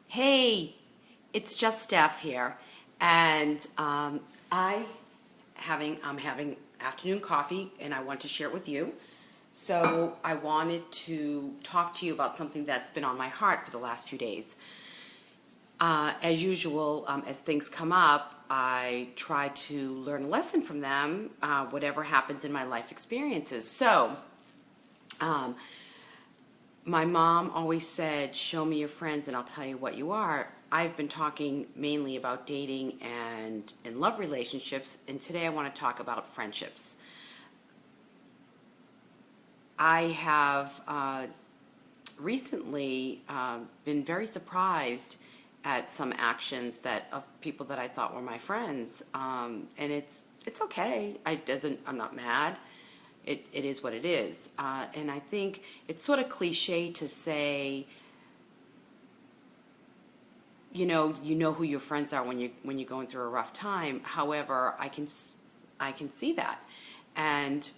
Hey, it's just Steph here, and I'm having afternoon coffee, and I want to share it with you. So I wanted to talk to you about something that's been on my heart for the last few days. As usual, as things come up, I try to learn a lesson from them, whatever happens in my life experiences. Um, my mom always said, show me your friends and I'll tell you what you are. I've been talking mainly about dating and love relationships, and today I want to talk about friendships. I have recently been very surprised at some actions that of people that I thought were my friends, and it's okay. I'm not mad. It is what it is, and I think it's sort of cliche to say, you know who your friends are when you're going through a rough time. However, I can see that, and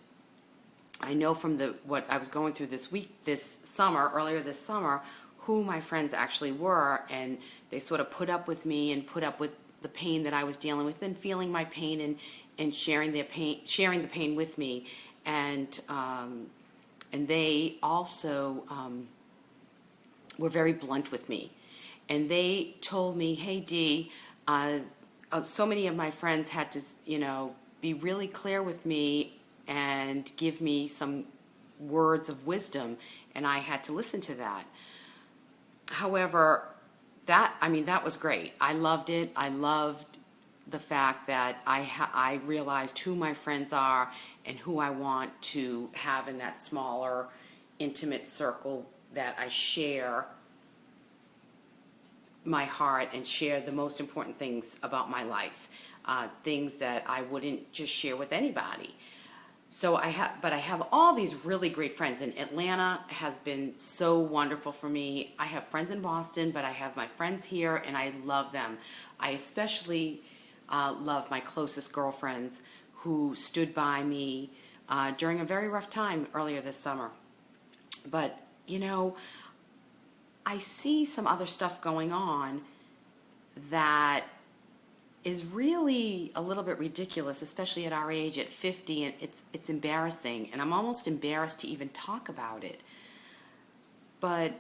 I know from what I was going through earlier this summer, who my friends actually were, and they sort of put up with me and put up with the pain that I was dealing with, and feeling my pain and sharing sharing the pain with me, and they also were very blunt with me, and they told me, "Hey Dee, so many of my friends had to, be really clear with me and give me some words of wisdom, and I had to listen to that." However, that was great. I loved it. I loved the fact that I realized who my friends are and who I want to have in that smaller, intimate circle that I share my heart and share the most important things about my life, things that I wouldn't just share with anybody. But I have all these really great friends, and Atlanta has been so wonderful for me. I have friends in Boston, but I have my friends here, and I love them. I especially love my closest girlfriends who stood by me during a very rough time earlier this summer. But, I see some other stuff going on that is really a little bit ridiculous, especially at our age, at 50, and it's embarrassing, and I'm almost embarrassed to even talk about it. But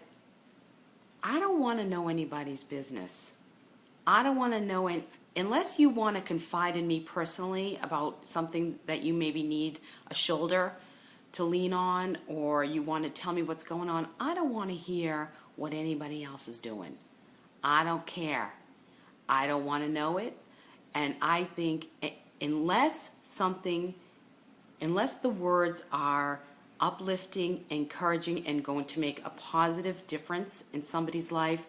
I don't want to know anybody's business. I don't want to know unless you want to confide in me personally about something that you maybe need a shoulder to lean on, or you want to tell me what's going on. I don't want to hear what anybody else is doing. I don't care. I don't want to know it. And I think unless the words are uplifting, encouraging, and going to make a positive difference in somebody's life,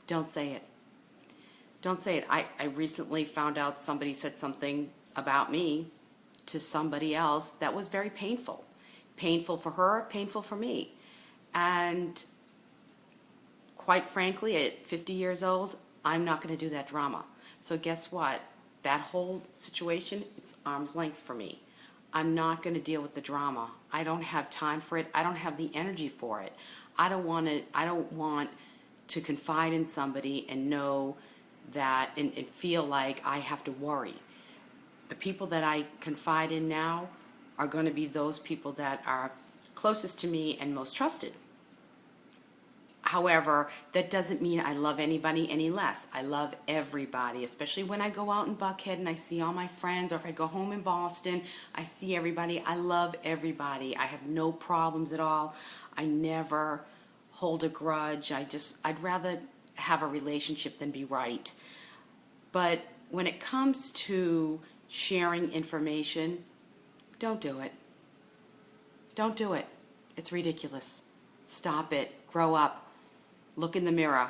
don't say it. Don't say it. I recently found out somebody said something about me to somebody else that was very painful. Painful for her, painful for me. And quite frankly, at 50 years old, I'm not going to do that drama. So guess what? That whole situation, it's arm's length for me. I'm not going to deal with the drama. I don't have time for it. I don't have the energy for it. I don't want to confide in somebody and know that and feel like I have to worry. The people that I confide in now are going to be those people that are closest to me and most trusted. However, that doesn't mean I love anybody any less. I love everybody, especially when I go out in Buckhead and I see all my friends, or if I go home in Boston, I see everybody. I love everybody. I have no problems at all. I never hold a grudge. I'd rather have a relationship than be right. But when it comes to sharing information, don't do it. Don't do it. It's ridiculous. Stop it. Grow up. Look in the mirror.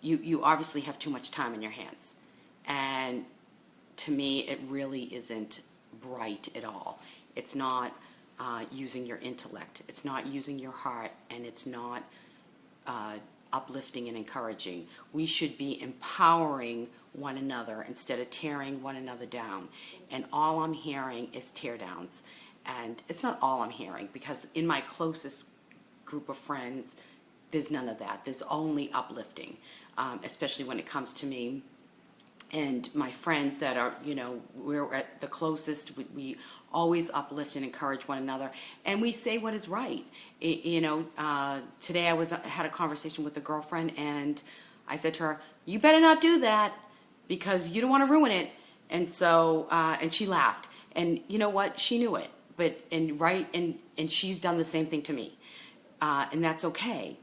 You obviously have too much time in your hands. And to me, it really isn't bright at all. It's not using your intellect. It's not using your heart. And it's not uplifting and encouraging. We should be empowering one another instead of tearing one another down. And all I'm hearing is tear downs. And it's not all I'm hearing, because in my closest group of friends, there's none of that. There's only uplifting, especially when it comes to me and my friends that are, we're at the closest. We always uplift and encourage one another, and we say what is right. Today I had a conversation with a girlfriend, and I said to her, "You better not do that because you don't want to ruin it." And so, and she laughed, and you know what? She knew it, and she's done the same thing to me, and that's okay.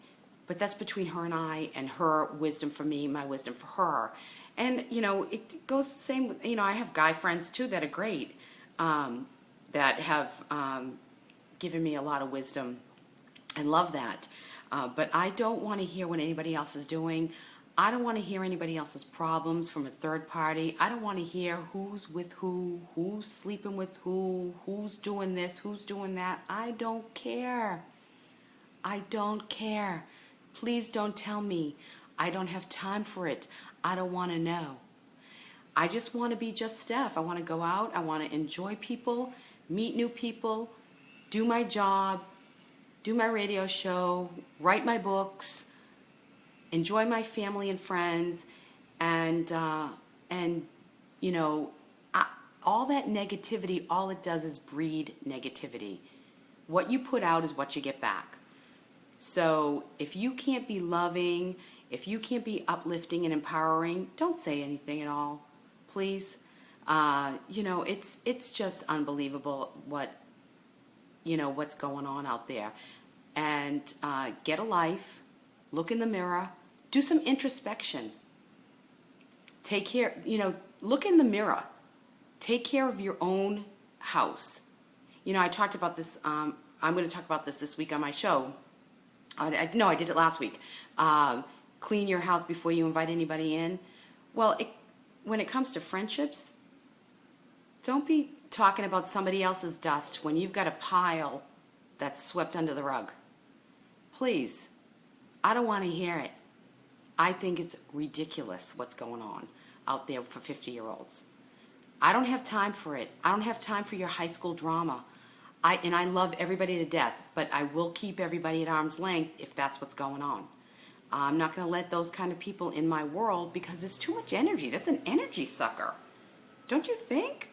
But that's between her and I, and her wisdom for me, my wisdom for her. And, it goes the same with, I have guy friends too that are great, that have given me a lot of wisdom. I love that. But I don't want to hear what anybody else is doing. I don't want to hear anybody else's problems from a third party. I don't want to hear who's with who's sleeping with who's doing this, who's doing that. I don't care. I don't care. Please don't tell me. I don't have time for it. I don't want to know. I just want to be just Steph. I want to go out. I want to enjoy people, meet new people, do my job, do my radio show, write my books, enjoy my family and friends, and all that negativity, all it does is breed negativity. What you put out is what you get back. So if you can't be loving, if you can't be uplifting and empowering, don't say anything at all, please. It's just unbelievable what's going on out there. And get a life, look in the mirror, do some introspection. Take care, look in the mirror. Take care of your own house. I talked about this, I'm going to talk about this week on my show. No, I did it last week. Clean your house before you invite anybody in. Well, when it comes to friendships, don't be talking about somebody else's dust when you've got a pile that's swept under the rug. Please, I don't want to hear it. I think it's ridiculous what's going on out there for 50-year-olds. I don't have time for it. I don't have time for your high school drama. I love everybody to death, but I will keep everybody at arm's length if that's what's going on. I'm not going to let those kind of people in my world because there's too much energy. That's an energy sucker. Don't you think?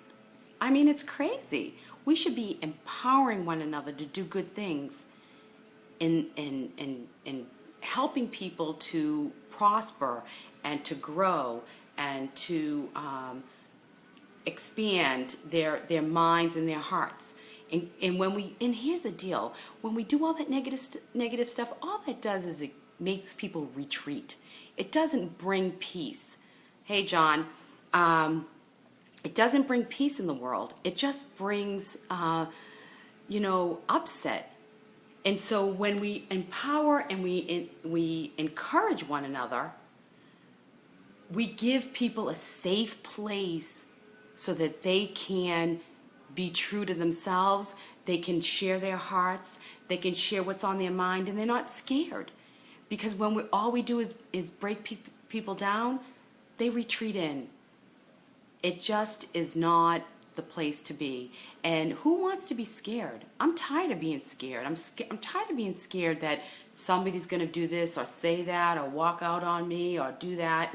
I mean, it's crazy. We should be empowering one another to do good things and helping people to prosper and to grow and to expand their minds and their hearts. And here's the deal, when we do all that negative stuff, all that does is it makes people retreat. It doesn't bring peace. Hey, John, it doesn't bring peace in the world. It just brings, upset. And so when we empower and we encourage one another, we give people a safe place so that they can be true to themselves, they can share their hearts, they can share what's on their mind, and they're not scared. Because when all we do is break people down, they retreat in. It just is not the place to be. And who wants to be scared? I'm tired of being scared. I'm tired of being scared that somebody's going to do this or say that or walk out on me or do that.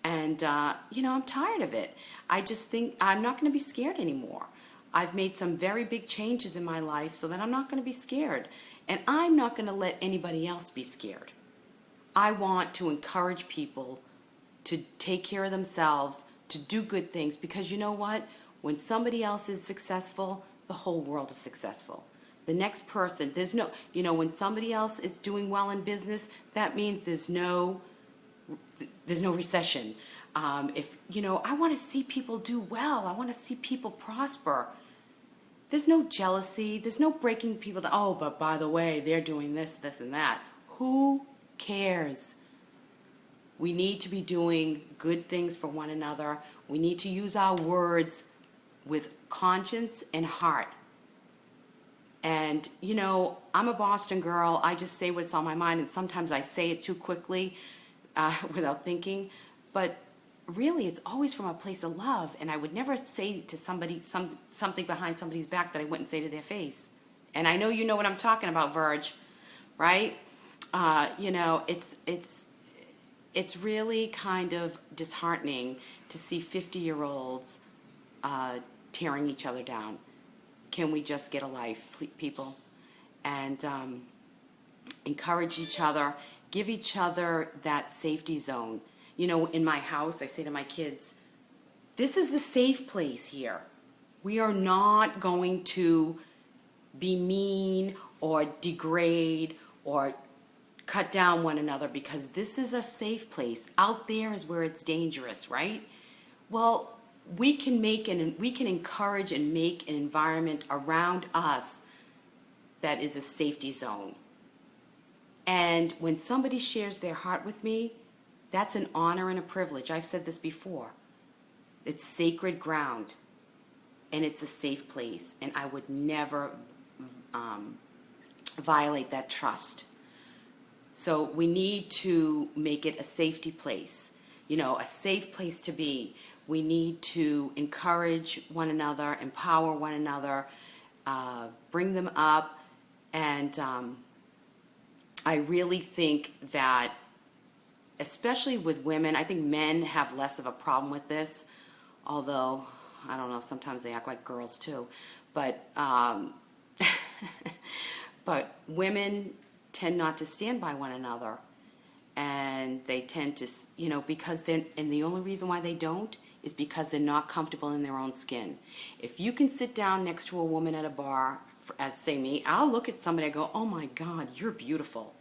And I'm tired of it. I just think I'm not going to be scared anymore. I've made some very big changes in my life so that I'm not going to be scared. And I'm not going to let anybody else be scared. I want to encourage people to take care of themselves, to do good things, because you know what? When somebody else is successful, the whole world is successful. The next person, when somebody else is doing well in business, that means there's no recession. I want to see people do well. I want to see people prosper. There's no jealousy. There's no breaking people down. Oh, but by the way, they're doing this, this, and that. Who cares? We need to be doing good things for one another. We need to use our words with conscience and heart. And, I'm a Boston girl. I just say what's on my mind, and sometimes I say it too quickly without thinking. But really, it's always from a place of love, and I would never say to somebody something behind somebody's back that I wouldn't say to their face. And I know you know what I'm talking about, Verge, right? It's really kind of disheartening to see 50-year-olds tearing each other down. Can we just get a life, people? And encourage each other, give each other that safety zone. In my house, I say to my kids, this is the safe place here. We are not going to be mean or degrade or cut down one another because this is a safe place. Out there is where it's dangerous, right? Well, we can encourage and make an environment around us that is a safety zone. And when somebody shares their heart with me, that's an honor and a privilege. I've said this before. It's sacred ground, and it's a safe place, and I would never violate that trust. So we need to make it a safety place, a safe place to be. We need to encourage one another, empower one another, bring them up, and I really think that, especially with women, I think men have less of a problem with this, although, I don't know, sometimes they act like girls too. But but women tend not to stand by one another. And they tend to, because and the only reason why they don't is because they're not comfortable in their own skin. If you can sit down next to a woman at a bar, as say me, I'll look at somebody and go, oh my God, you're beautiful.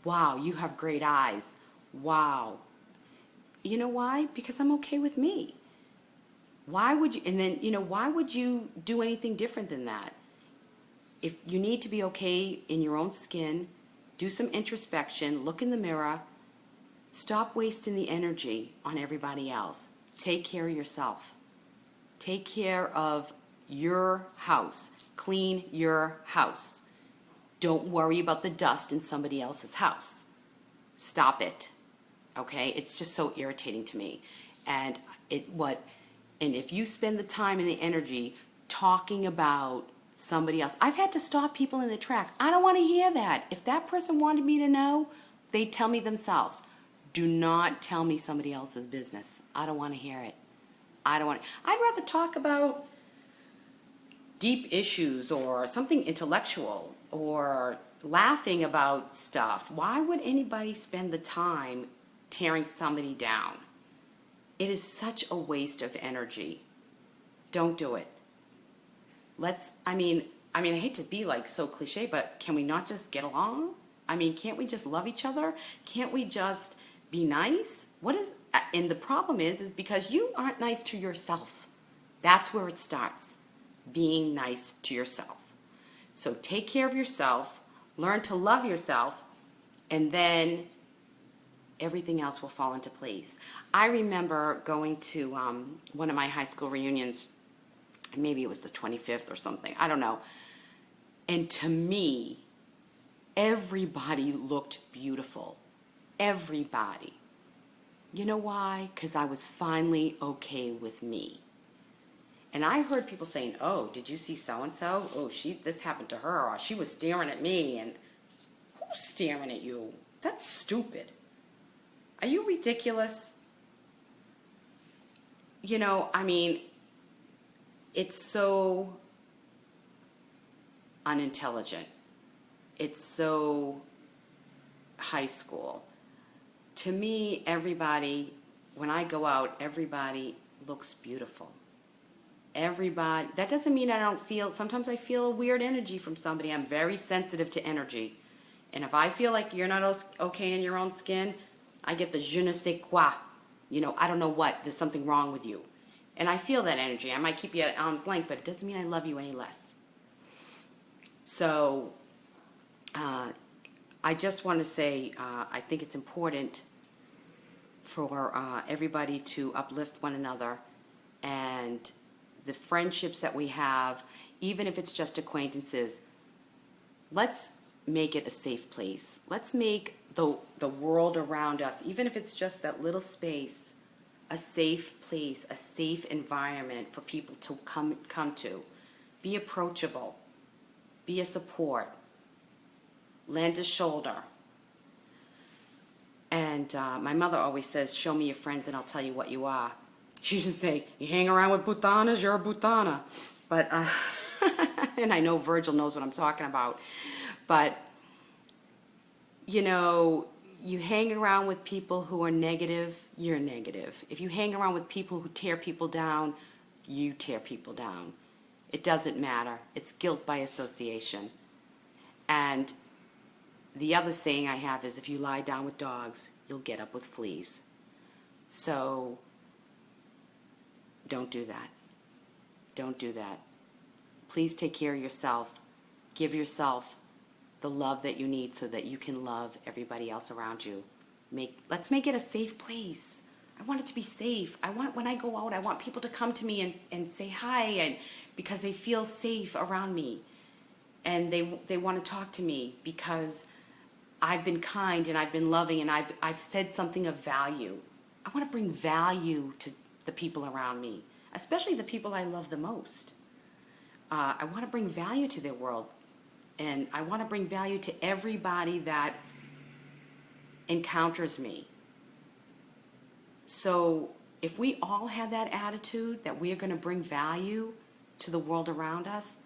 Wow, you have great eyes. Wow. You know why? Because I'm okay with me. Why would you, and then, why would you do anything different than that? If you need to be okay in your own skin, do some introspection, look in the mirror, stop wasting the energy on everybody else. Take care of yourself. Take care of your house. Clean your house. Don't worry about the dust in somebody else's house. Stop it. Okay? It's just so irritating to me. And if you spend the time and the energy talking about somebody else, I've had to stop people in the track. I don't want to hear that. If that person wanted me to know, they'd tell me themselves. Do not tell me somebody else's business. I don't want to hear it. I'd rather talk about deep issues or something intellectual or laughing about stuff. Why would anybody spend the time tearing somebody down? It is such a waste of energy. Don't do it. I hate to be like so cliche, but can we not just get along? Can't we just love each other? Can't we just be nice? And the problem is because you aren't nice to yourself. That's where it starts. Being nice to yourself. So take care of yourself, learn to love yourself, and then everything else will fall into place. I remember going to one of my high school reunions. Maybe it was the 25th or something. I don't know. And to me, everybody looked beautiful. Everybody. You know why? Because I was finally okay with me. And I heard people saying, oh, did you see so-and-so? Oh, this happened to her. Or she was staring at me. And who's staring at you? That's stupid. Are you ridiculous? It's so unintelligent. It's so high school. To me, everybody, when I go out, everybody looks beautiful. Everybody, that doesn't mean I don't feel, sometimes I feel weird energy from somebody. I'm very sensitive to energy. And if I feel like you're not okay in your own skin, I get the je ne sais quoi. I don't know what, there's something wrong with you. And I feel that energy. I might keep you at arm's length, but it doesn't mean I love you any less. So I just want to say I think it's important for everybody to uplift one another, and the friendships that we have, even if it's just acquaintances, let's make it a safe place. Let's make the world around us, even if it's just that little space, a safe place, a safe environment for people to come to. Be approachable. Be a support. lend a shoulder. And my mother always says, show me your friends and I'll tell you what you are. She used to say, you hang around with putanas, you're a putana. But, and I know Virgil knows what I'm talking about. But, you know, you hang around with people who are negative, you're negative. If you hang around with people who tear people down, you tear people down. It doesn't matter. It's guilt by association. And the other saying I have is, if you lie down with dogs, you'll get up with fleas. So don't do that. Don't do that. Please take care of yourself. Give yourself the love that you need so that you can love everybody else around you. Let's make it a safe place. I want it to be safe. When I go out, I want people to come to me and say hi, and because they feel safe around me. And they want to talk to me because I've been kind and I've been loving and I've said something of value. I want to bring value to the people around me, especially the people I love the most. I want to bring value to their world, and I want to bring value to everybody that encounters me. So if we all had that attitude that we are going to bring value to the world around us,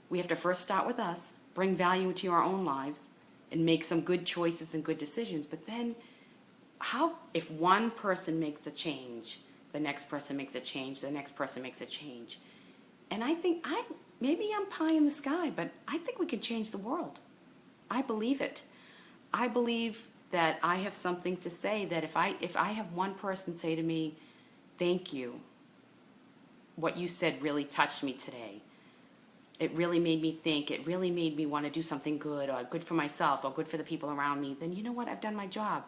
we have to first start with us, bring value into our own lives, and make some good choices and good decisions. But then, if one person makes a change, the next person makes a change, the next person makes a change. And I think, maybe I'm pie in the sky, but I think we can change the world. I believe it. I believe that I have something to say, that if I have one person say to me, thank you, what you said really touched me today. It really made me think, it really made me want to do something good, or good for myself, or good for the people around me, then you know what, I've done my job.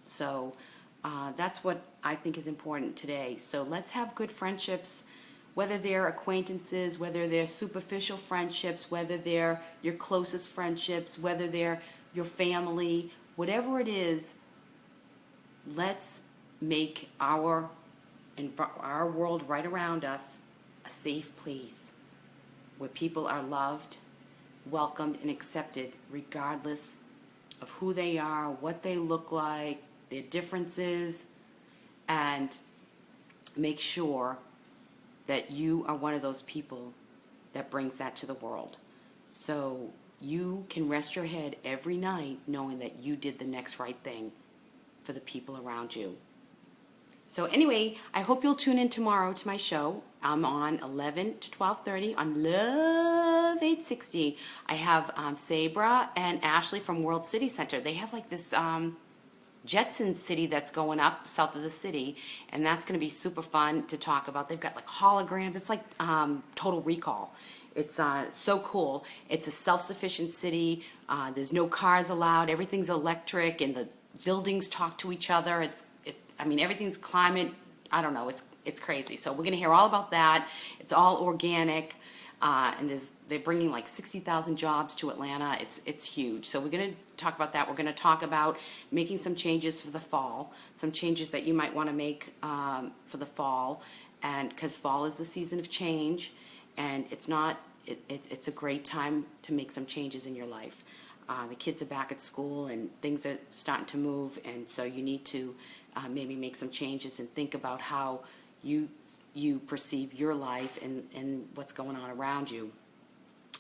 So that's what I think is important today. So let's have good friendships, whether they're acquaintances, whether they're superficial friendships, whether they're your closest friendships, whether they're your family, whatever it is, let's make our world right around us a safe place where people are loved, welcomed, and accepted regardless of who they are, what they look like, their differences, and make sure that you are one of those people that brings that to the world. So you can rest your head every night knowing that you did the next right thing for the people around you. So anyway, I hope you'll tune in tomorrow to my show. I'm on 11 to 12:30 on Love 860. I have Sabra and Ashley from World City Center. They have like this Jetson City that's going up south of the city, and that's going to be super fun to talk about. They've got like holograms. It's like Total Recall. It's so cool. It's a self-sufficient city. There's no cars allowed. Everything's electric, and the buildings talk to each other. I mean, everything's climate. I don't know. It's crazy. So we're going to hear all about that. It's all organic. And they're bringing like 60,000 jobs to Atlanta. It's huge. So we're going to talk about that. We're going to talk about making some changes for the fall, some changes that you might want to make for the fall, and because fall is the season of change, and it's a great time to make some changes in your life. The kids are back at school and things are starting to move, and so you need to maybe make some changes and think about how you perceive your life and what's going on around you.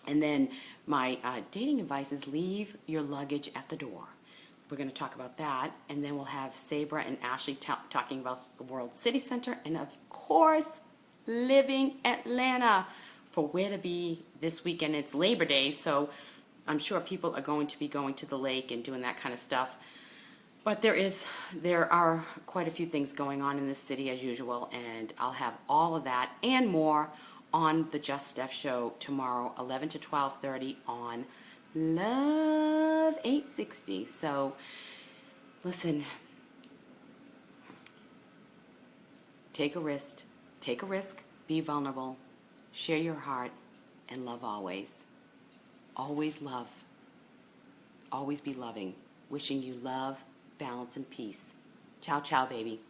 And then my dating advice is leave your luggage at the door. We're going to talk about that, and then we'll have Sabra and Ashley talking about the World City Center, and of course, living Atlanta for where to be this weekend. It's Labor Day, so I'm sure people are going to be going to the lake and doing that kind of stuff. But there are quite a few things going on in this city as usual, and I'll have all of that and more on the Just Steph Show tomorrow, 11 to 12:30 on Love 860. So, listen, take a risk, be vulnerable, share your heart, and love always. Always love. Always be loving. Wishing you love, balance, and peace. Ciao, ciao, baby.